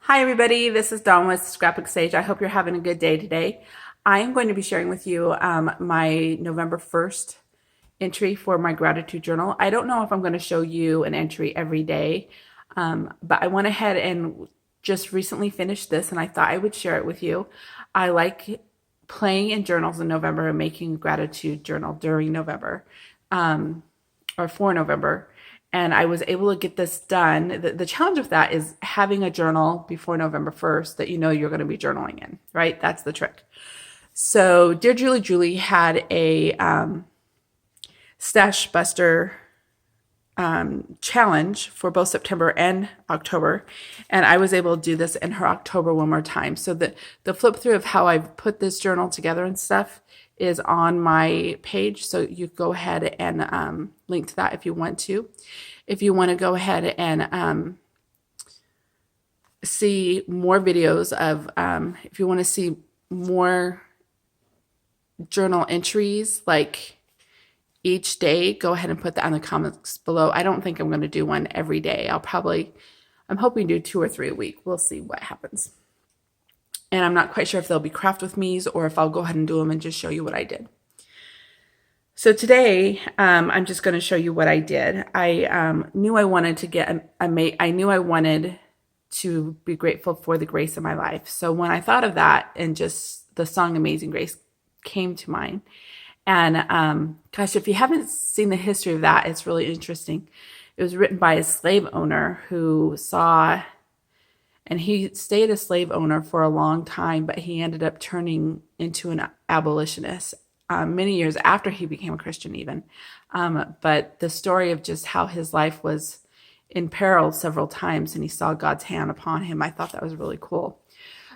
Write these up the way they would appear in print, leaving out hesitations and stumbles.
Hi everybody, this is Dawn with Scrapbooksage. I hope you're having a good day today. I am going to be sharing with you my November 1st entry for my gratitude journal. I don't know if I'm going to show you an entry every day, but I went ahead and just recently finished this and I thought I would share it with you. I like playing in journals in November and making a gratitude journal during November or for November. And I was able to get this done. The challenge with that is having a journal before November 1st that you know you're going to be journaling in, right? That's the trick. So, Dear Julie had a Stash Buster challenge for both September and October, and I was able to do this in her October one more time. So the flip through of how I've put this journal together and stuff is on my page, so you go ahead and link to that if you want to. If you want to go ahead and see more videos of, if you want to see more journal entries like each day, go ahead and put that in the comments below. I don't think I'm going to do one every day. I'm hoping to do 2 or 3 a week. We'll see what happens. And I'm not quite sure if they'll be craft with me's or if I'll go ahead and do them and just show you what I did. So today, I'm just going to show you what I did. I knew I wanted to get I knew I wanted to be grateful for the grace of my life. So when I thought of that and just the song Amazing Grace came to mind. And gosh, if you haven't seen the history of that, it's really interesting. It was written by a slave owner who and he stayed a slave owner for a long time, but he ended up turning into an abolitionist many years after he became a Christian even. But the story of just how his life was in peril several times and he saw God's hand upon him, I thought that was really cool.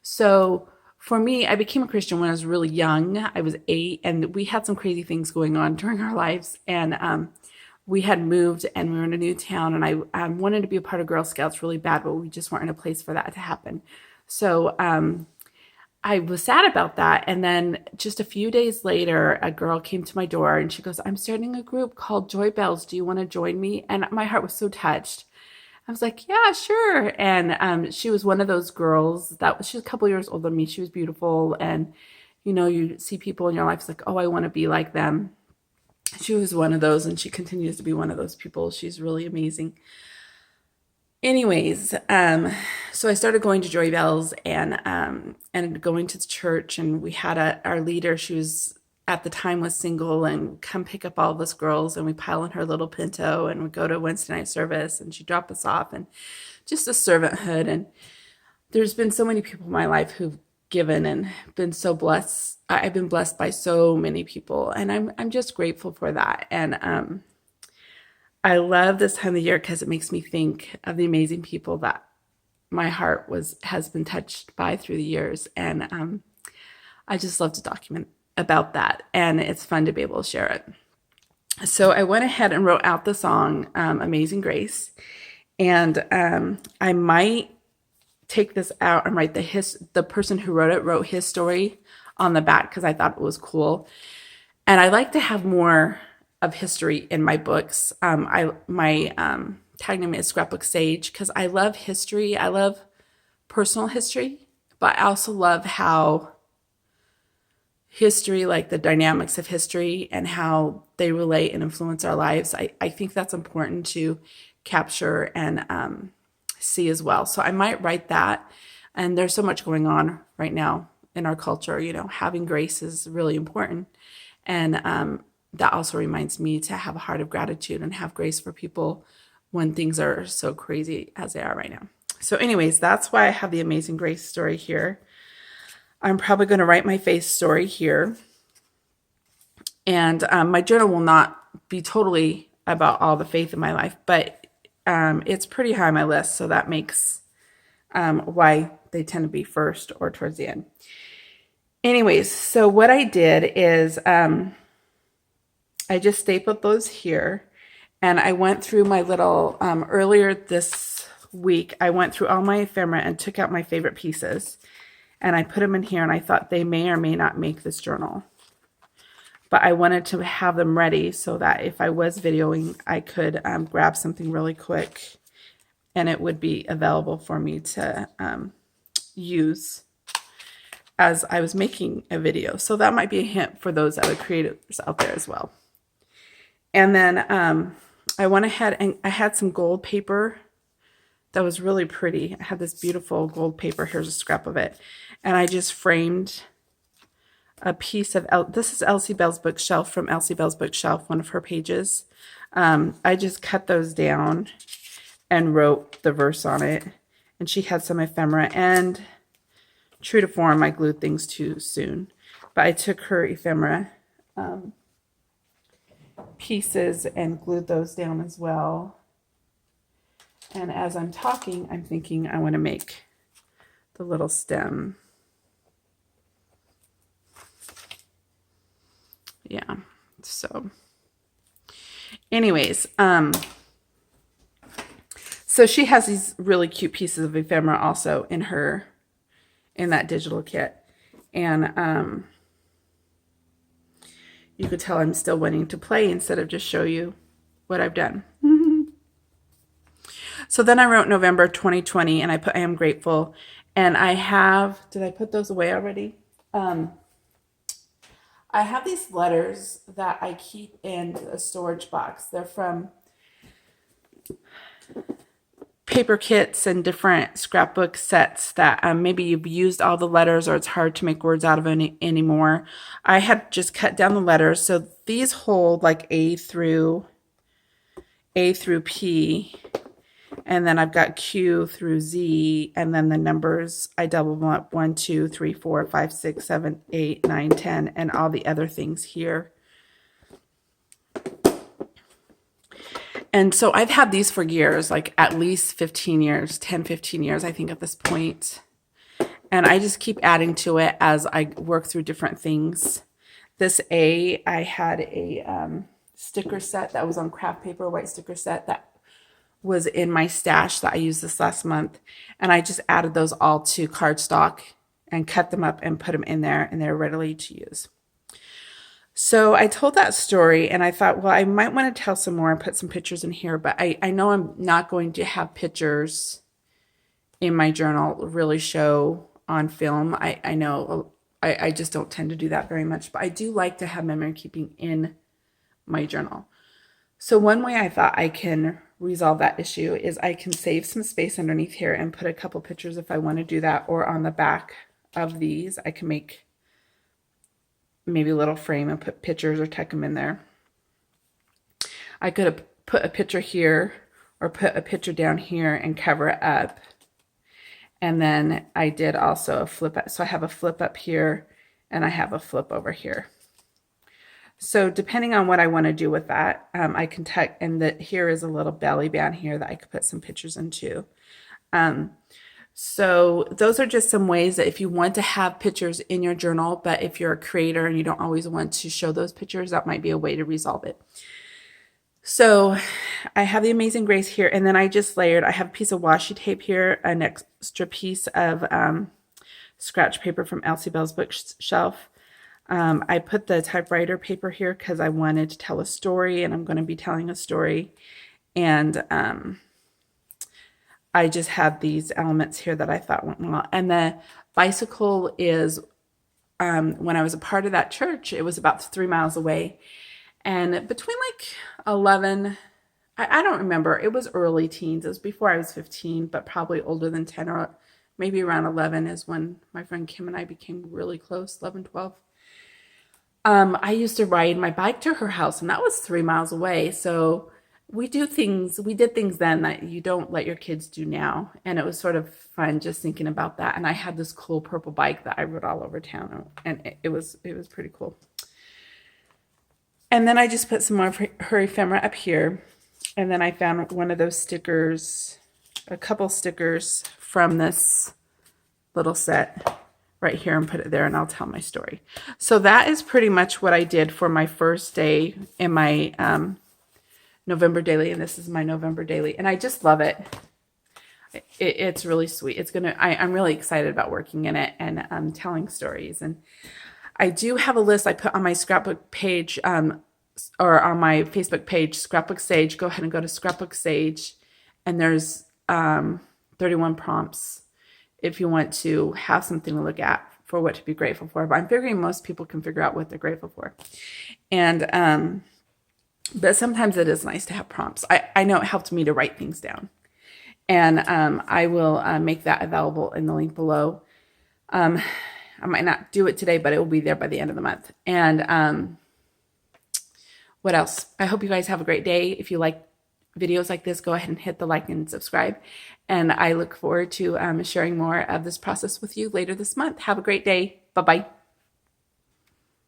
So for me, I became a Christian when I was really young. I was 8, and we had some crazy things going on during our lives. And we had moved, and we were in a new town, and I wanted to be a part of Girl Scouts really bad, but we just weren't in a place for that to happen. So I was sad about that. And then just a few days later, a girl came to my door, and she goes, "I'm starting a group called Joy Bells. Do you want to join me?" And my heart was so touched. I was like, yeah, sure. And she was one of those girls she was a couple years older than me. She was beautiful. And, you know, you see people in your life, it's like, oh, I want to be like them. She was one of those, and she continues to be one of those people. She's really amazing. Anyways, so I started going to Joy Bells and going to the church, and we had our leader. She was at the time was single, and come pick up all of us girls, and we pile in her little Pinto and we go to Wednesday night service, and she dropped us off, and just a servanthood. And there's been so many people in my life who've given and been so blessed. I've been blessed by so many people, and I'm just grateful for that. And I love this time of year because it makes me think of the amazing people that my heart has been touched by through the years. And I just love to document about that, and it's fun to be able to share it. So I went ahead and wrote out the song Amazing Grace, and I might take this out and write the person who wrote his story on the back because I thought it was cool. And I like to have more of history in my books. My tag name is Scrapbooksage because I love history. I love personal history, but I also love how history, like the dynamics of history and how they relate and influence our lives. I think that's important to capture and see as well. So I might write that. And there's so much going on right now in our culture. You know, having grace is really important. And that also reminds me to have a heart of gratitude and have grace for people when things are so crazy as they are right now. So anyways, that's why I have the Amazing Grace story here. I'm probably going to write my faith story here. And my journal will not be totally about all the faith in my life, but it's pretty high on my list. So that makes why they tend to be first or towards the end. Anyways, so what I did is I just stapled those here. And I went through my little, earlier this week, I went through all my ephemera and took out my favorite pieces. And I put them in here, and I thought they may or may not make this journal. But I wanted to have them ready so that if I was videoing, I could grab something really quick and it would be available for me to use as I was making a video. So that might be a hint for those other creators out there as well. And then I went ahead and I had some gold paper that was really pretty. I had this beautiful gold paper. Here's a scrap of it. And I just framed a piece of, this is Elsie Bell's bookshelf, from Elsie Bell's bookshelf, one of her pages. I just cut those down and wrote the verse on it. And she had some ephemera, and true to form, I glued things too soon. But I took her ephemera pieces and glued those down as well. And as I'm talking, I'm thinking I want to make the little stem. Yeah, so anyways, so she has these really cute pieces of ephemera also in that digital kit. And you could tell I'm still wanting to play instead of just show you what I've done. So then I wrote November 2020, and I put I am grateful. And I have, did I put those away already? I have these letters that I keep in a storage box. They're from paper kits and different scrapbook sets that maybe you've used all the letters, or it's hard to make words out of anymore. I had just cut down the letters. So these hold like A through P. And then I've got Q through Z, and then the numbers, I double them up, 1, 2, 3, 4, 5, 6, 7, 8, 9, 10, and all the other things here. And so I've had these for years, like at least 15 years, 10, 15 years, I think at this point. And I just keep adding to it as I work through different things. This A, I had a sticker set that was on craft paper, white sticker set that was in my stash that I used this last month. And I just added those all to cardstock and cut them up and put them in there, and they're ready to use. So I told that story, and I thought, well, I might want to tell some more and put some pictures in here, but I know I'm not going to have pictures in my journal really show on film. I know I just don't tend to do that very much, but I do like to have memory keeping in my journal. So one way I thought I can resolve that issue is I can save some space underneath here and put a couple pictures if I want to do that, or on the back of these I can make maybe a little frame and put pictures or tuck them in there. I could have put a picture here or put a picture down here and cover it up. And then I did also a flip up. So I have a flip up here and I have a flip over here. So depending on what I want to do with that, I can tuck, and here is a little belly band here that I could put some pictures into. So those are just some ways that if you want to have pictures in your journal, but if you're a creator and you don't always want to show those pictures, that might be a way to resolve it. So I have the Amazing Grace here, and then I just layered, I have a piece of washi tape here, an extra piece of scratch paper from Elsie Bell's bookshelf. I put the typewriter paper here because I wanted to tell a story, and I'm going to be telling a story. And I just had these elements here that I thought went well. And the bicycle is, when I was a part of that church, it was about 3 miles away. And between like 11, I don't remember, it was early teens. It was before I was 15, but probably older than 10, or maybe around 11 is when my friend Kim and I became really close, 11, 12. I used to ride my bike to her house, and that was 3 miles away. So we did things then that you don't let your kids do now. And it was sort of fun just thinking about that. And I had this cool purple bike that I rode all over town, and it was pretty cool. And then I just put some more of her ephemera up here. And then I found one of those stickers, a couple stickers from this little set right here, and put it there, and I'll tell my story. So that is pretty much what I did for my first day in my November daily, and this is my November daily, and I just love it. It's really sweet. I'm really excited about working in it and telling stories. And I do have a list I put on my scrapbook page, or on my Facebook page, Scrapbooksage. Go ahead and go to Scrapbooksage, and there's 31 prompts if you want to have something to look at for what to be grateful for. But I'm figuring most people can figure out what they're grateful for. And but sometimes it is nice to have prompts. I know it helped me to write things down. And I will make that available in the link below. I might not do it today, but it will be there by the end of the month. And what else? I hope you guys have a great day. If you like videos like this, go ahead and hit the like and subscribe. And I look forward to sharing more of this process with you later this month. Have a great day. Bye-bye.